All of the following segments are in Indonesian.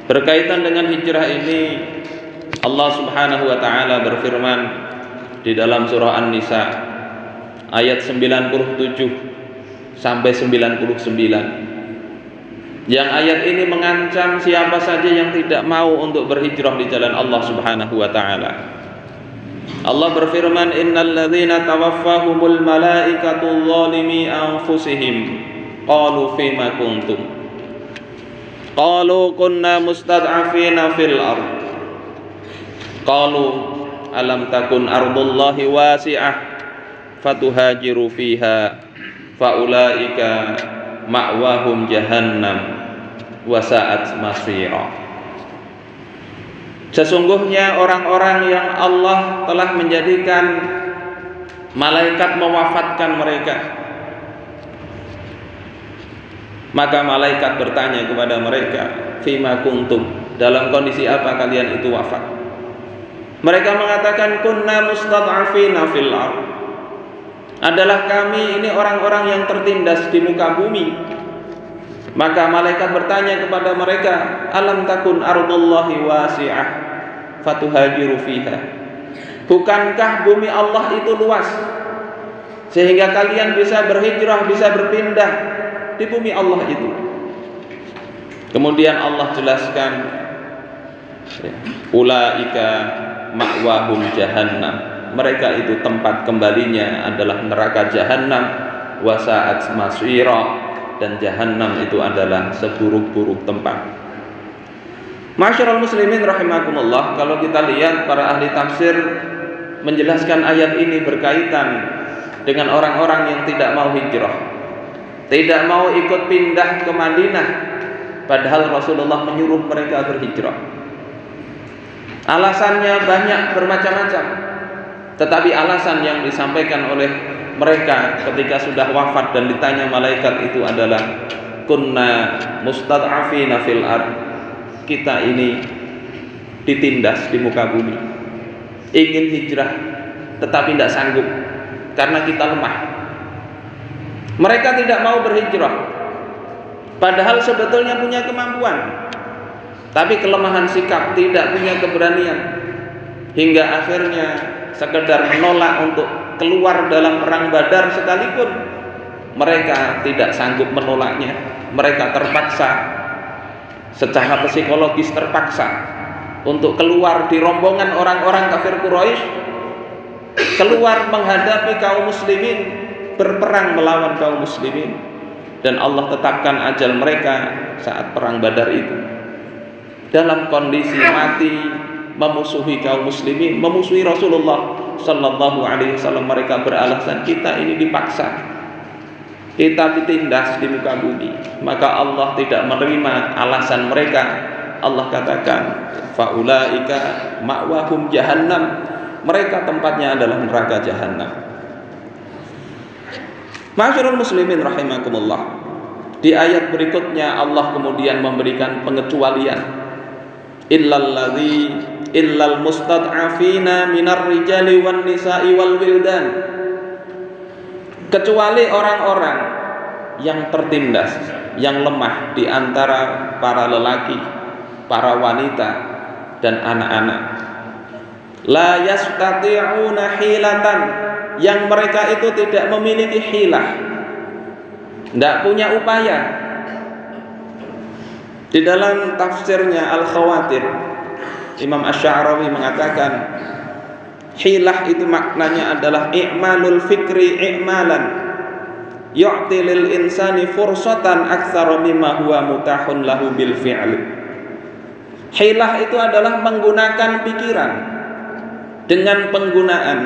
Berkaitan dengan hijrah ini, Allah Subhanahu wa taala berfirman di dalam surah An-Nisa ayat 97 sampai 99. Yang ayat ini mengancam siapa saja yang tidak mau untuk berhijrah di jalan Allah Subhanahu wa taala. Allah berfirman, innal ladzina tawaffahumul malaikatu dzalimi anfusihim qalu fima kuntum qalu kunna mustad'afina fil ard qalu alam takun ardullahi wasi'ah fatuhajiru fiha faulaika ma'wahum jahannam wasa'at masira. Sesungguhnya orang-orang yang Allah telah menjadikan malaikat mewafatkan mereka, maka malaikat bertanya kepada mereka, fima kuntum, dalam kondisi apa kalian itu wafat? Mereka mengatakan, kunna mustad'afina fil ard, adalah kami ini orang-orang yang tertindas di muka bumi. Maka malaikat bertanya kepada mereka, alam takun ardullahi wasi'ah fatuhajiru fiha, bukankah bumi Allah itu luas sehingga kalian bisa berhijrah, bisa berpindah di bumi Allah itu? Kemudian Allah jelaskan, ulaika ma'wahum jahannam, mereka itu tempat kembalinya adalah neraka jahannam, wasa'at masira, dan jahannam itu adalah seburuk-buruk tempat. Masyarul muslimin rahimakumullah, kalau kita lihat para ahli tafsir menjelaskan ayat ini berkaitan dengan orang-orang yang tidak mau hijrah, tidak mau ikut pindah ke Madinah, padahal Rasulullah menyuruh mereka berhijrah. Alasannya banyak, bermacam-macam, tetapi alasan yang disampaikan oleh mereka ketika sudah wafat dan ditanya malaikat itu adalah, kunna mustad'afina fil ard, kita ini ditindas di muka bumi, ingin hijrah tetapi tidak sanggup karena kita lemah. Mereka tidak mau berhijrah padahal sebetulnya punya kemampuan, tapi kelemahan sikap, tidak punya keberanian, hingga akhirnya sekedar menolak untuk keluar dalam perang Badar sekalipun mereka tidak sanggup menolaknya. Mereka terpaksa, secara psikologis terpaksa untuk keluar di rombongan orang-orang kafir Quraisy, keluar menghadapi kaum muslimin, berperang melawan kaum muslimin, dan Allah tetapkan ajal mereka saat perang Badar itu dalam kondisi mati, memusuhi kaum muslimin, memusuhi Rasulullah sallallahu alaihi wasallam. Mereka beralasan, kita ini dipaksa, kita ditindas di muka bumi. Maka Allah tidak menerima alasan mereka. Allah katakan, faulaika ma'wahum jahannam, mereka tempatnya adalah neraka jahannam. Masyarul muslimin rahimakumullah, di ayat berikutnya Allah kemudian memberikan pengecualian, illal mustad'afina minar rijali wan nisa'i wal wildan, kecuali orang-orang yang tertindas, yang lemah di antara para lelaki, para wanita dan anak-anak. La yastati'una hilatan, yang mereka itu tidak memiliki hilah, tidak punya upaya. Di dalam tafsirnya Al-Khawatir, Imam Asy-Sya'rawi mengatakan, hilah itu maknanya adalah i'malul fikri i'malan yu'ti lil insani fursatan aktsara mimma huwa mutahun lahu bil fi'l. Hilah itu adalah menggunakan pikiran dengan penggunaan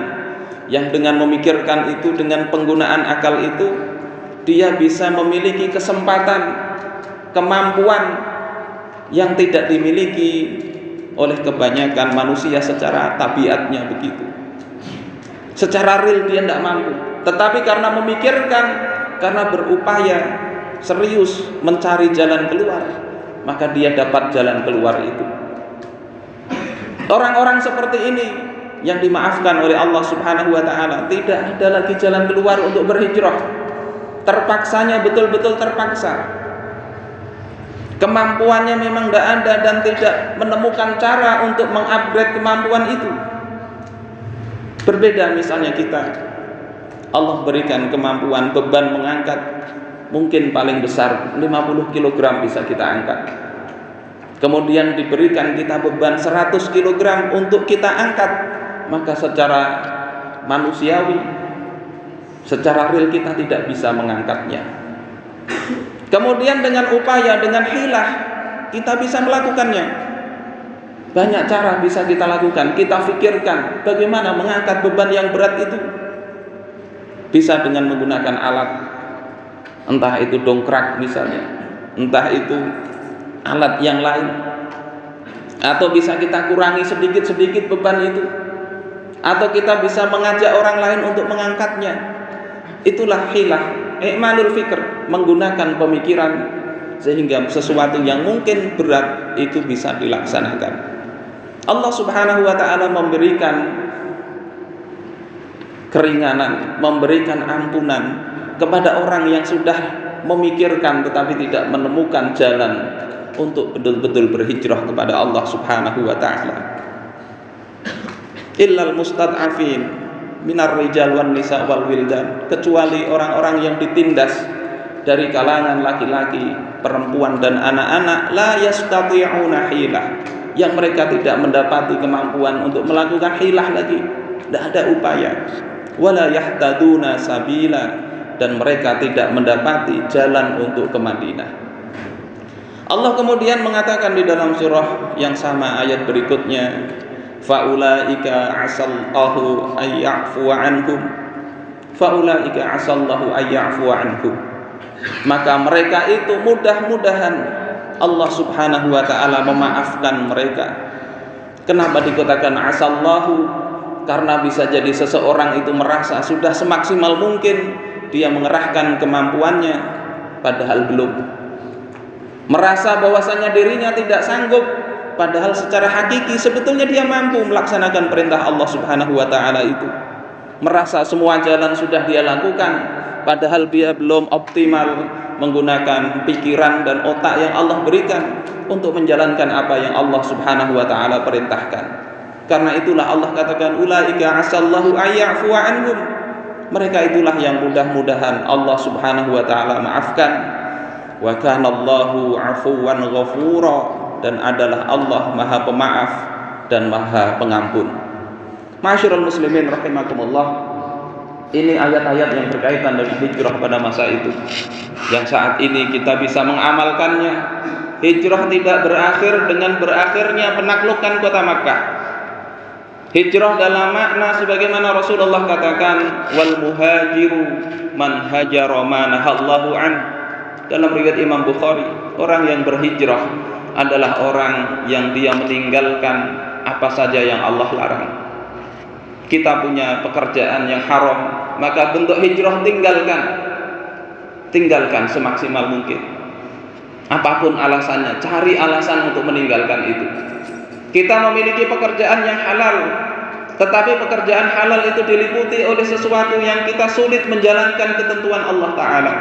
yang dengan memikirkan itu, dengan penggunaan akal itu, dia bisa memiliki kesempatan, kemampuan yang tidak dimiliki oleh kebanyakan manusia secara tabiatnya begitu. Secara real dia tidak mampu, tetapi karena memikirkan, karena berupaya serius mencari jalan keluar, maka dia dapat jalan keluar itu. Orang-orang seperti ini yang dimaafkan oleh Allah Subhanahu wa taala, tidak ada lagi jalan keluar untuk berhijrah. Terpaksanya, betul-betul terpaksa. kemampuannya memang tidak ada dan tidak menemukan cara untuk mengupgrade kemampuan itu. Berbeda misalnya kita, Allah berikan kemampuan beban mengangkat mungkin paling besar 50 kg bisa kita angkat. Kemudian diberikan kita beban 100 kg untuk kita angkat, maka secara manusiawi, secara real kita tidak bisa mengangkatnya. Kemudian dengan upaya, dengan hilah kita bisa melakukannya. Banyak cara bisa kita lakukan. Kita pikirkan bagaimana mengangkat beban yang berat itu. Bisa dengan menggunakan alat, entah itu dongkrak misalnya, entah itu alat yang lain, atau bisa kita kurangi sedikit-sedikit beban itu, atau kita bisa mengajak orang lain untuk mengangkatnya. Itulah hilah, i'malul fikr, menggunakan pemikiran sehingga sesuatu yang mungkin berat itu bisa dilaksanakan. Allah Subhanahu wa ta'ala memberikan keringanan, memberikan ampunan kepada orang yang sudah memikirkan tetapi tidak menemukan jalan untuk betul-betul berhijrah kepada Allah Subhanahu wa ta'ala. Illal mustad'afin minar rijal wan nisa wal wildan, kecuali orang-orang yang ditindas dari kalangan laki-laki, perempuan dan anak-anak, la yastati'una hilah, yang mereka tidak mendapati kemampuan untuk melakukan hilah lagi, tidak ada upaya, wala yahtaduna sabila, dan mereka tidak mendapati jalan untuk ke Madinah. Allah kemudian mengatakan di dalam surah yang sama ayat berikutnya, faulaika asallahu ayyafu anhum, faulaika asallahu ayyafu anhum, maka mereka itu mudah-mudahan Allah Subhanahu wa ta'ala memaafkan mereka. Kenapa dikatakan asallahu? Karena bisa jadi seseorang itu merasa sudah semaksimal mungkin dia mengerahkan kemampuannya, padahal belum. Merasa bahwasanya dirinya tidak sanggup, padahal secara hakiki sebetulnya dia mampu melaksanakan perintah Allah Subhanahu wa ta'ala itu. Merasa semua jalan sudah dia lakukan, padahal dia belum optimal menggunakan pikiran dan otak yang Allah berikan untuk menjalankan apa yang Allah Subhanahu wa ta'ala perintahkan. Karena itulah Allah katakan ulaika asallahu ayyafu anhum, mereka itulah yang mudah-mudahan Allah Subhanahu wa ta'ala maafkan. Wa kana Allahu 'afuwan ghafura, dan adalah Allah Maha Pemaaf dan Maha Pengampun. Ma'asyiral muslimin rahimakumullah, ini ayat-ayat yang berkaitan dengan hijrah pada masa itu, yang saat ini kita bisa mengamalkannya. Hijrah tidak berakhir dengan berakhirnya penaklukan kota Makkah. Hijrah dalam makna sebagaimana Rasulullah katakan, wal muhajiru man hajara ma nahallahu an. Dalam riwayat Imam Bukhari, orang yang berhijrah adalah orang yang dia meninggalkan apa saja yang Allah larang. Kita punya pekerjaan yang haram, maka bentuk hijrah tinggalkan semaksimal mungkin. Apapun alasannya, cari alasan untuk meninggalkan itu. Kita memiliki pekerjaan yang halal, tetapi pekerjaan halal itu diliputi oleh sesuatu yang kita sulit menjalankan ketentuan Allah Ta'ala.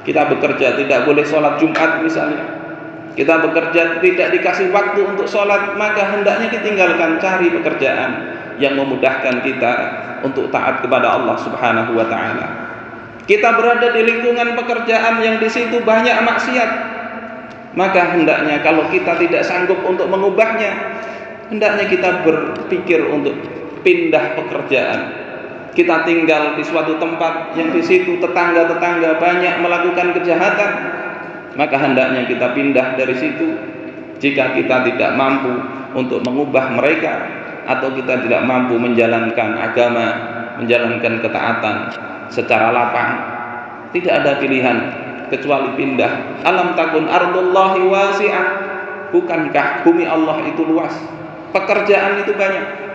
Kita bekerja tidak boleh sholat Jumat misalnya, kita bekerja tidak dikasih waktu untuk sholat, maka hendaknya ditinggalkan, cari pekerjaan yang memudahkan kita untuk taat kepada Allah Subhanahu wa ta'ala. Kita berada di lingkungan pekerjaan yang di situ banyak maksiat, maka hendaknya kalau kita tidak sanggup untuk mengubahnya, hendaknya kita berpikir untuk pindah pekerjaan. Kita tinggal di suatu tempat yang di situ tetangga-tetangga banyak melakukan kejahatan, maka hendaknya kita pindah dari situ. Jika kita tidak mampu untuk mengubah mereka, atau kita tidak mampu menjalankan agama, menjalankan ketaatan secara lapang, tidak ada pilihan kecuali pindah. Alam takun ardullahi wasi'ah, bukankah bumi Allah itu luas, pekerjaan itu banyak.